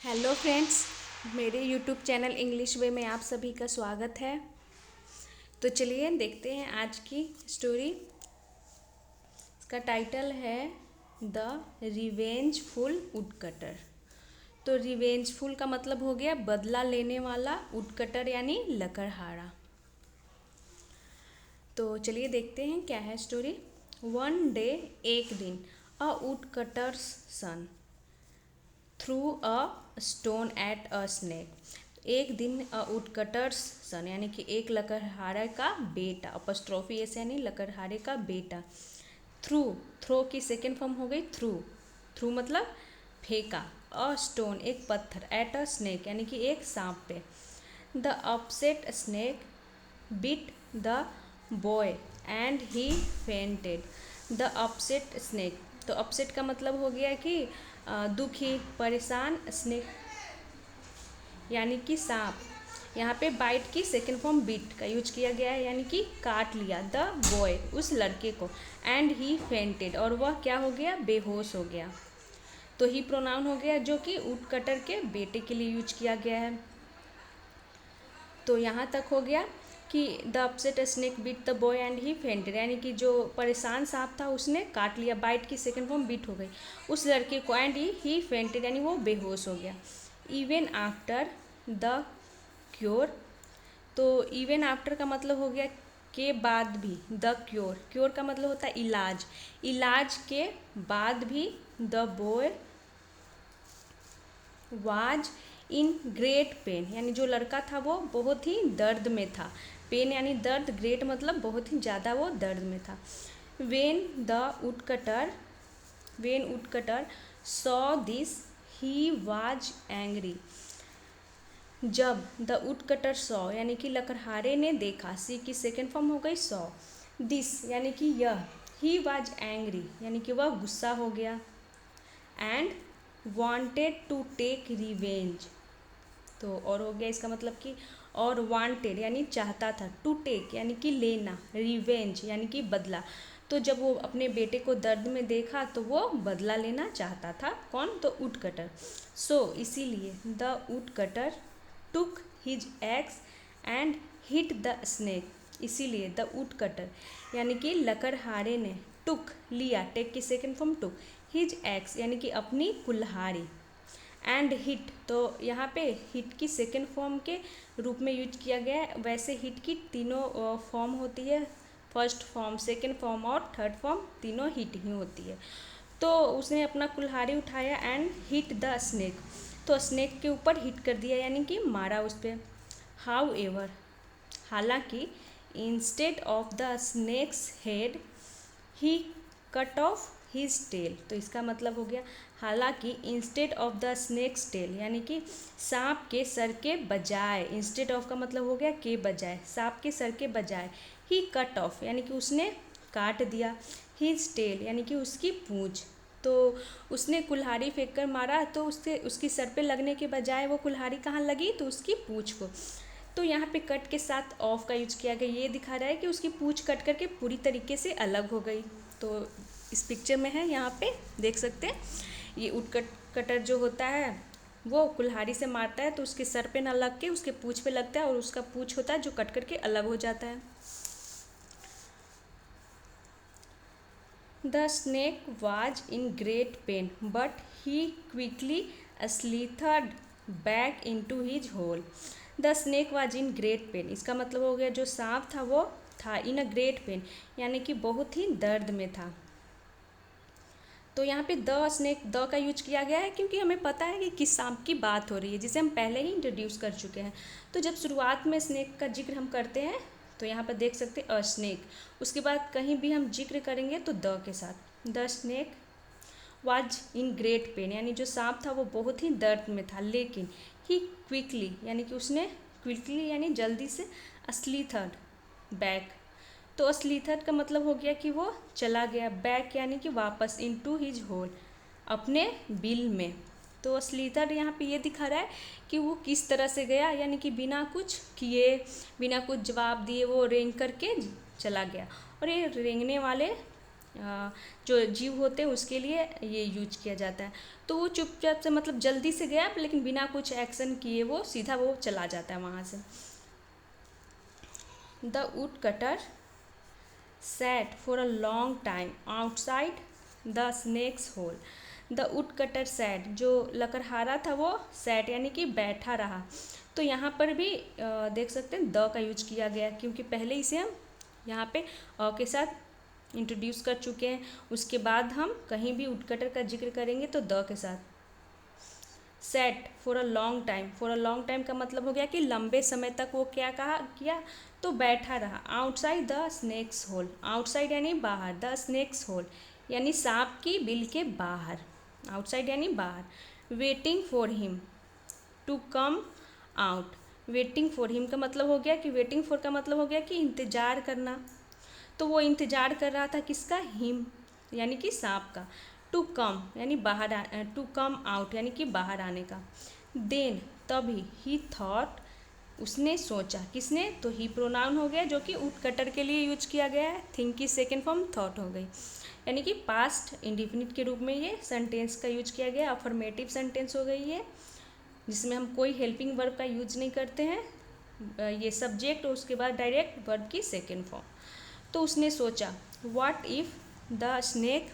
Hello friends, मेरे YouTube channel English वे में आप सभी का स्वागत है। तो चलिए देखते हैं आज की स्टोरी। इसका टाइटल है द रिवेंजफुल वुडकटर। तो रिवेंजफुल का मतलब हो गया बदला लेने वाला, वुडकटर यानी लकड़हारा। तो चलिए देखते हैं क्या है स्टोरी। वन डे, एक दिन, a woodcutter's son threw a stone at a snake. एक दिन अ वुडकटर्स सन यानी कि एक लकड़हारे का बेटा, अपस्ट्रॉफी एस यानी लकड़हारे का बेटा। थ्रू, थ्रो की सेकेंड फॉर्म हो गई थ्रू। थ्रू मतलब फेंका। अ स्टोन एक पत्थर, एट अ स्नेक यानी कि एक सांप पे। The upset snake bit the boy and he fainted. The upset snake, तो अपसेट का मतलब हो गया कि दुखी, परेशान, स्नेक यानी कि सांप। यहाँ पे बाइट की सेकेंड फॉर्म बिट का यूज किया गया है यानी कि काट लिया द बॉय, उस लड़के को। एंड ही फेंटेड, और वह क्या हो गया, बेहोश हो गया। तो ही प्रोनाउन हो गया जो कि वुडकटर के बेटे के लिए यूज किया गया है। तो यहाँ तक हो गया कि the upset snake bit the boy and he fainted, यानी कि जो परेशान सांप था उसने काट लिया। बाइट की सेकेंड फॉर्म बिट हो गई उस लड़के को, एंड ही फेंटेड यानी वो बेहोश हो गया। इवन आफ्टर द क्योर, तो इवन आफ्टर का मतलब हो गया के बाद भी। द क्योर, क्योर का मतलब होता है इलाज, इलाज के बाद भी। The boy was in great pen, यानी जो लड़का था वो बहुत ही दर्द में था। पेन यानी दर्द, ग्रेट मतलब बहुत ही ज़्यादा वो दर्द में था। When woodcutter saw this he was angry. जब द वुडकटर सॉ यानी कि लकड़हारे ने देखा, सी की सेकेंड फॉर्म हो गई सॉ, दिस यानी कि यह, ही वाज एंग्री यानी कि वह गुस्सा हो गया। And wanted to take revenge, तो और हो गया इसका मतलब कि, और वांटेड यानी चाहता था, टू टेक यानी कि लेना, रिवेंज यानी कि बदला। तो जब वो अपने बेटे को दर्द में देखा तो वो बदला लेना चाहता था। कौन, तो वुडकटर। सो इसीलिए the woodcutter took his ex and hit the snake, इसीलिए द वुडकटर यानी कि लकड़हारे ने टुक लिया, टेक की सेकेंड फॉर्म टुक, हिज एक्स यानी कि अपनी कुल्हाड़ी, एंड हिट, तो यहाँ पे हिट की सेकेंड फॉर्म के रूप में यूज किया गया है। वैसे हिट की तीनों फॉर्म होती है, फर्स्ट फॉर्म, सेकेंड फॉर्म और थर्ड फॉर्म, तीनों हिट ही होती है। तो उसने अपना कुल्हाड़ी उठाया एंड हिट द स्नेक, तो स्नेक के ऊपर हिट कर दिया यानी कि मारा उस पर। हाउ एवर, हालांकि, instead of the snake's head ही कट ऑफ हिज टेल, तो इसका मतलब हो गया हालांकि, instead of the snake's tail यानी कि सांप के सर के बजाय, इंस्टेड ऑफ का मतलब हो गया के बजाय, सांप के सर के बजाय, ही कट ऑफ यानी कि उसने काट दिया, हिज टेल यानी कि उसकी पूंछ। तो उसने कुल्हाड़ी फेंक कर मारा तो उससे उसकी सर पे लगने के बजाय वो कुल्हाड़ी कहाँ लगी, तो उसकी पूंछ को। तो यहाँ पे कट के साथ ऑफ का यूज किया गया, ये दिखा रहा है कि उसकी पूंछ कट करके पूरी तरीके से अलग हो गई। तो इस पिक्चर में है, यहाँ पे देख सकते हैं, ये कटर जो होता है वो कुल्हाड़ी से मारता है तो उसके सर पे ना लग के उसके पूंछ पे लगता है, और उसका पूंछ होता है जो कट करके अलग हो जाता है। The snake was in great pain but he quickly slithered back into his hole. The snake was in great pain, इसका मतलब हो गया जो सांप था वो था इन अ ग्रेट पेन यानी कि बहुत ही दर्द में था। तो यहाँ पे द स्नेक, द का यूज किया गया है क्योंकि हमें पता है कि किस सांप की बात हो रही है, जिसे हम पहले ही इंट्रोड्यूस कर चुके हैं। तो जब शुरुआत में स्नेक का जिक्र हम करते हैं तो यहाँ पर देख सकते हैं अ स्नेक, उसके बाद कहीं भी हम जिक्र करेंगे तो द के साथ। The snake was in great pen यानी जो सांप था वो बहुत ही दर्द में था, लेकिन ही क्विकली यानी कि उसने, क्विकली यानी जल्दी से, स्लीथर्ड बैक, तो स्लीथर का मतलब हो गया कि वो चला गया, बैक यानी कि वापस, इनटू हिज होल अपने बिल में। तो स्लीथर यहाँ पे ये दिखा रहा है कि वो किस तरह से गया, यानी कि बिना कुछ किए, बिना कुछ जवाब दिए वो रेंग करके चला गया। और ये रेंगने वाले जो जीव होते हैं उसके लिए ये यूज किया जाता है। तो वो चुपचाप से मतलब जल्दी से गया, लेकिन बिना कुछ एक्शन किए वो सीधा वो चला जाता है वहाँ से। The woodcutter sat for a long time outside the snake's hole. The woodcutter sat, जो लकड़हारा था वो सैट यानी कि बैठा रहा। तो यहाँ पर भी देख सकते हैं द का यूज किया गया, क्योंकि पहले इसे हम यहाँ पे के साथ इंट्रोड्यूस कर चुके हैं। उसके बाद हम कहीं भी वुड कटर का जिक्र करेंगे तो द के साथ। Set for a long time, for a long time का मतलब हो गया कि लंबे समय तक वो क्या कहा किया, तो बैठा रहा। Outside the snake's hole, outside यानी बाहर, द स्नेक्स होल यानी सांप की बिल के बाहर, आउटसाइड यानी बाहर। Waiting for him to come out, waiting for him का मतलब हो गया कि वेटिंग फॉर का मतलब हो गया कि इंतज़ार करना। तो वो इंतज़ार कर रहा था किसका, हिम यानी कि सांप का। टू कम यानी बाहर, टू कम आउट यानी कि बाहर आने का। देन तभी, ही थॉट उसने सोचा, किसने, तो ही प्रोनाउन हो गया जो कि वुड कटर के लिए यूज किया गया है। थिंक की सेकेंड फॉर्म थॉट हो गई, यानी कि पास्ट इंडिफिनिट के रूप में ये सेंटेंस का यूज किया गया। अफर्मेटिव सेंटेंस हो गई है, जिसमें हम कोई हेल्पिंग वर्ब का यूज नहीं करते हैं। ये सब्जेक्ट और उसके बाद डायरेक्ट वर्ब की सेकेंड फॉर्म। तो उसने सोचा, what if the snake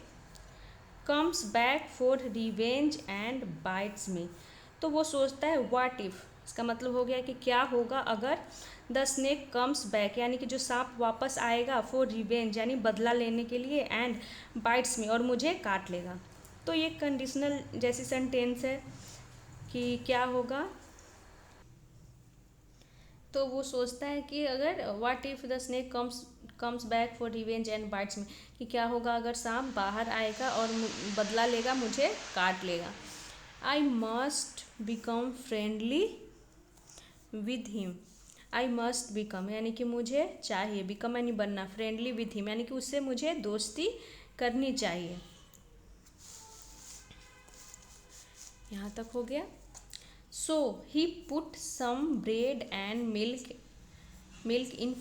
comes back for revenge and bites me. तो वो सोचता है व्हाट इफ़, इसका मतलब हो गया कि क्या होगा अगर द स्नेक कम्स बैक, यानी कि जो सांप वापस आएगा, फॉर रिवेंज यानी बदला लेने के लिए, एंड बाइट्स मी और मुझे काट लेगा। तो ये कंडीशनल जैसी सेंटेंस है कि क्या होगा। तो वो सोचता है कि अगर what if the snake comes back for revenge and bites me, कि क्या होगा अगर सांप बाहर आएगा और बदला लेगा, मुझे काट लेगा। I must become friendly with him, I must become यानी कि मुझे चाहिए, बिकम यानी बनना, फ्रेंडली विद हिम यानी कि उससे मुझे दोस्ती करनी चाहिए। यहाँ तक हो गया। So he put some bread and milk in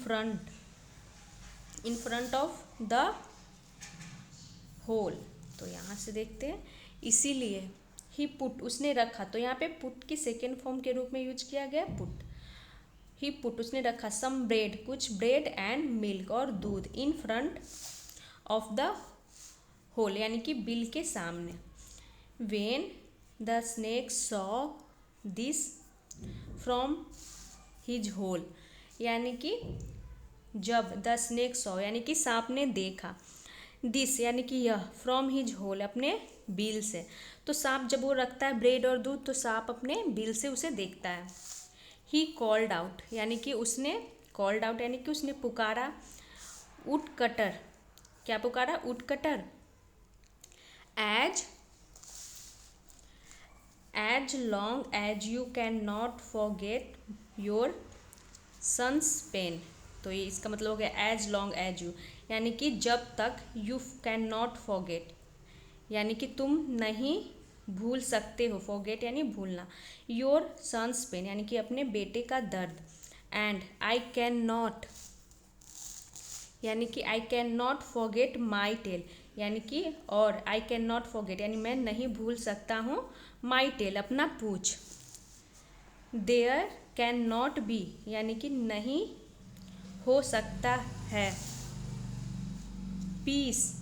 front of the hole. तो यहाँ से देखते हैं, इसीलिए ही पुट उसने रखा, तो यहाँ पे पुट की सेकेंड फॉर्म के रूप में यूज किया गया पुट। ही पुट उसने रखा, सम ब्रेड कुछ ब्रेड एंड मिल्क और दूध, in front of the hole यानी कि बिल के सामने। When the snake saw this from his hole, यानी कि जब द स्नेक सॉ यानी कि सांप ने देखा, दिस यानी कि यह, फ्रॉम हिज होल अपने बिल से। तो सांप जब वो रखता है ब्रेड और दूध, तो सांप अपने बिल से उसे देखता है। ही कॉल्ड आउट यानी कि उसने, कॉल्ड आउट यानी कि उसने पुकारा, वुड कटर, क्या पुकारा, woodcutter, as long as you can not forget your son's pain. तो ये इसका मतलब हो गया एज लॉन्ग एज यू, यानी कि जब तक, यू कैन नॉट फॉरगेट यानी कि तुम नहीं भूल सकते हो, फॉरगेट यानी भूलना, योर सन्स पेन यानी कि अपने बेटे का दर्द, एंड आई कैन नॉट यानी कि I can not forget my tail यानी कि, और आई कैन नॉट फॉरगेट यानी मैं नहीं भूल सकता हूँ, माई टेल अपना पूछ। देयर कैन नॉट बी यानी कि नहीं हो सकता है, पीस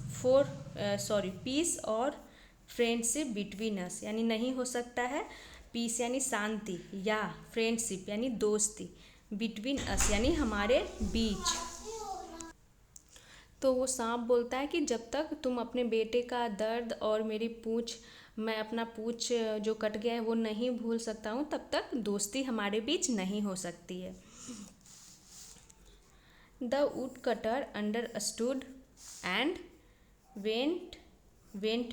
और फ्रेंडशिप बिटवीन अस यानी नहीं हो सकता है, पीस यानी शांति, या फ्रेंडशिप यानी दोस्ती, बिटवीन अस यानी हमारे बीच। तो वो सांप बोलता है कि जब तक तुम अपने बेटे का दर्द और मेरी पूछ, मैं अपना पूछ जो कट गया है वो नहीं भूल सकता हूँ, तब तक दोस्ती हमारे बीच नहीं हो सकती है। The woodcutter understood and went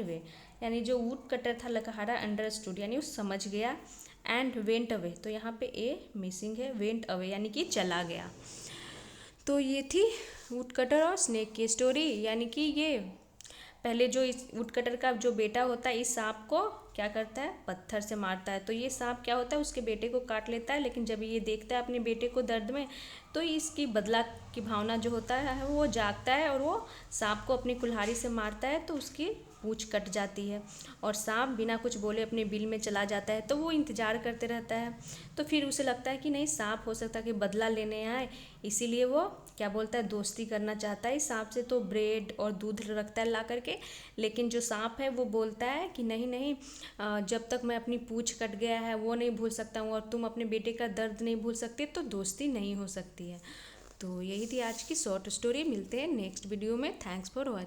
way, यानी जो वुड कटर था लकड़हारा, अंडरस्टूड यानी वो समझ गया, एंड वेंट अवे, तो यहाँ पे ए मिसिंग है, वेंट अवे यानी कि चला गया। तो ये थी वुड कटर और स्नेक की स्टोरी, यानी कि ये पहले जो इस वुड कटर का जो बेटा होता है इस सांप को क्या करता है, पत्थर से मारता है। तो ये सांप क्या होता है, उसके बेटे को काट लेता है, लेकिन जब ये देखता है अपने बेटे को दर्द में, तो इसकी बदला की भावना जो होता है वो जागता है और वो सांप को अपनी कुल्हाड़ी से मारता है, तो उसकी पूंछ कट जाती है और सांप बिना कुछ बोले अपने बिल में चला जाता है। तो वो इंतज़ार करते रहता है। तो फिर उसे लगता है कि नहीं, सांप हो सकता है कि बदला लेने आए, इसीलिए वो क्या बोलता है, दोस्ती करना चाहता है सांप से। तो ब्रेड और दूध रखता है ला करके, लेकिन जो सांप है वो बोलता है कि नहीं नहीं, जब तक मैं अपनी पूंछ कट गया है वो नहीं भूल सकता हूँ और तुम अपने बेटे का दर्द नहीं भूल सकते, तो दोस्ती नहीं हो सकती है। तो यही थी आज की शॉर्ट स्टोरी। मिलते हैं नेक्स्ट वीडियो में। Thanks for watching.